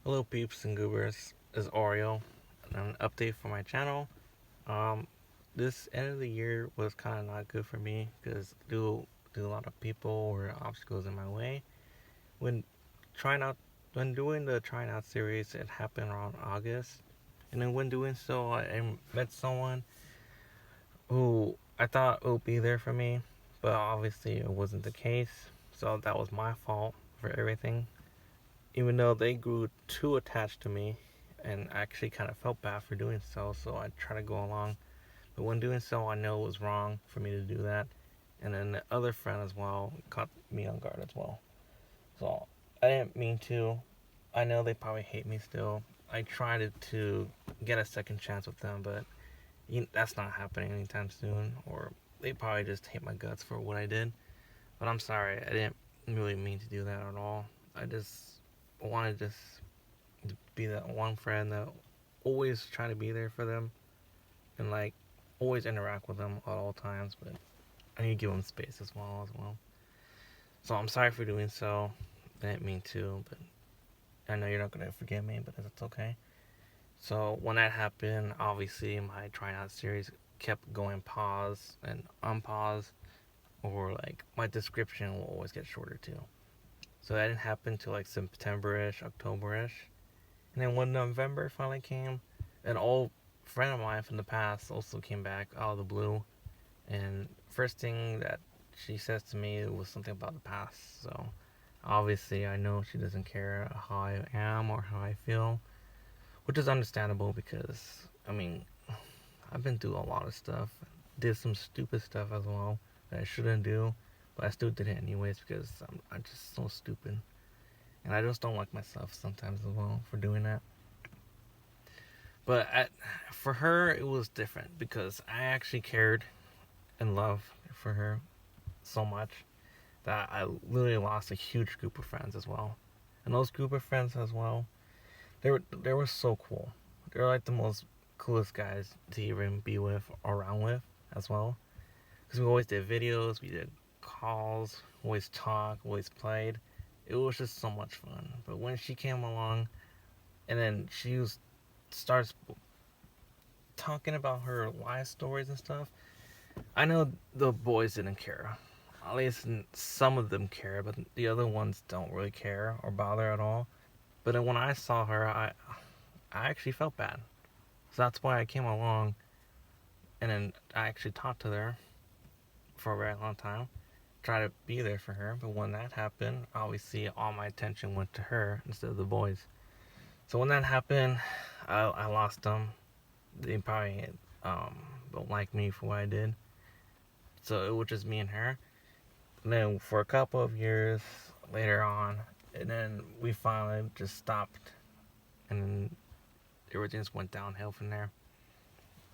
Hello peeps and goobers, it's Oreo, and an update for my channel. Um, this end of the year was kind of not good for me because do a lot of people or obstacles in my way. When trying out, when doing the trying out series, it happened around August, and then when doing so, I met someone who I thought would be there for me, but obviously it wasn't the case. So that was my fault for everything, even though they grew too attached to me, and I actually kind of felt bad for doing so. So I tried to go along, but when doing so, I know it was wrong for me to do that. And then the other friend as well caught me on guard as well. So I didn't mean to. I know they probably hate me still. I tried to get a second chance with them, but that's not happening anytime soon. Or they probably just hate my guts for what I did. But I'm sorry. I didn't really mean to do that at all. I just wanted to be that one friend that always try to be there for them and like always interact with them at all times. But I need to give them space as well. So I'm sorry for doing so. I didn't mean to, but I know you're not gonna forgive me, but that's okay. So when that happened, obviously my try not series kept going pause and unpause, or like my description will always get shorter too. So that didn't happen till like September-ish, October-ish. And then when November finally came, an old friend of mine from the past also came back out of the blue. And first thing that she says to me was something about the past. So obviously, I know she doesn't care how I am or how I feel, which is understandable because, I mean, I've been through a lot of stuff, did some stupid stuff as well that I shouldn't do, but I still did it anyways because I'm just so stupid. And I just don't like myself sometimes as well for doing that. But for her, it was different because I actually cared and loved for her so much that I literally lost a huge group of friends as well. And those group of friends as well, they were so cool. They're like the most coolest guys to even be with, around with as well. Because we always did videos, we did calls, always talked, always played. It was just so much fun. But when she came along, and then starts talking about her life stories and stuff, I know the boys didn't care. At least some of them care, but the other ones don't really care or bother at all. But then when I saw her, I actually felt bad. So that's why I came along, and then I actually talked to her for a very long time, try to be there for her. But when that happened, obviously all my attention went to her instead of the boys. So when that happened, I lost them. They probably um, don't like me for what I did. So it was just me and her. And then for a couple of years later on, and then we finally just stopped, and then everything just went downhill from there.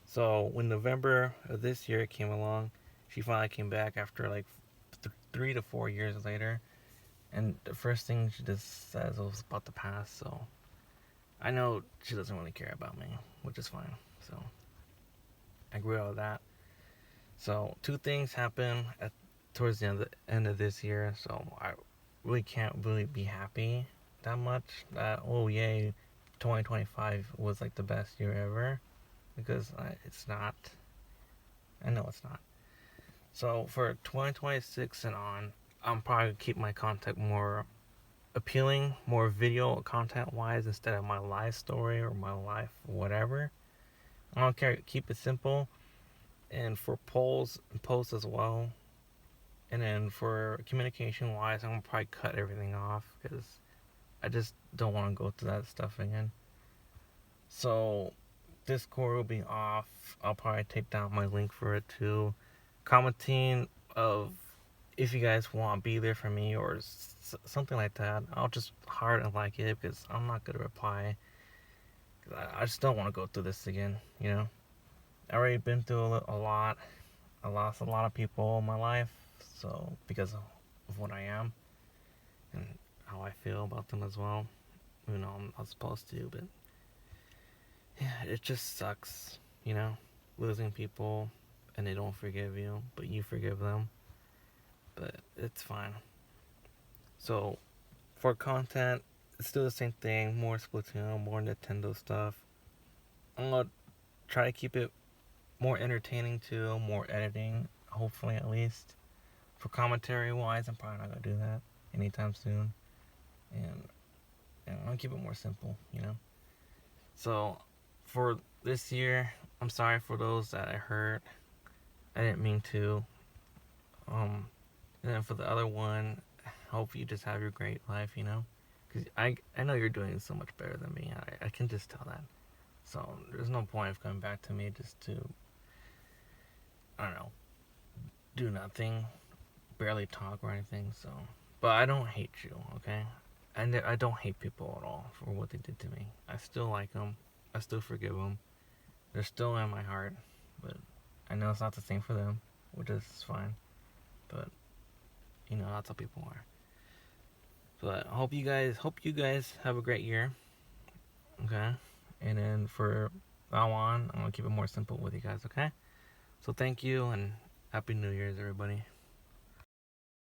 So when November of this year came along, she finally came back after like 3 to 4 years later, and the first thing she just says was about the past. So I know she doesn't really care about me, which is fine. So I grew out of that. So two things happened towards the end of this year. So I really can't really be happy that much. That oh yay, 2025 was like the best year ever, because it's not. I know it's not. So for 2026 and on, I'm probably gonna keep my content more appealing, more video content wise, instead of my life story or my life whatever. I don't care. Keep it simple. And for polls and posts as well. And then for communication wise, I'm gonna probably cut everything off because I just don't want to go through that stuff again. So Discord will be off. I'll probably take down my link for it too. Commenting of if you guys want to be there for me or something like that, I'll just heart and like it because I'm not gonna reply. I just don't want to go through this again. I already been through a lot. I lost a lot of people in my life, so because of what I am and how I feel about them as well. I'm not supposed to, but yeah, it just sucks, losing people and they don't forgive you, but you forgive them. But it's fine. So for content, it's still the same thing. More Splatoon, more Nintendo stuff. I'm gonna try to keep it more entertaining too, more editing, hopefully at least. For commentary wise, I'm probably not gonna do that anytime soon. And, I'm gonna keep it more simple, you know? So, for this year, I'm sorry for those that I hurt. I didn't mean to. And then for the other one, hope you just have your great life, you know? Because I know you're doing so much better than me. I can just tell that. So there's no point of coming back to me just to, I don't know, do nothing, barely talk or anything. So, but I don't hate you, okay? And I don't hate people at all for what they did to me. I still like them. I still forgive them. They're still in my heart. But I know it's not the same for them, which is fine. But that's how people are. But I hope you guys have a great year. Okay? And then for now on, I'm gonna keep it more simple with you guys, okay? So thank you and Happy New Year's, everybody.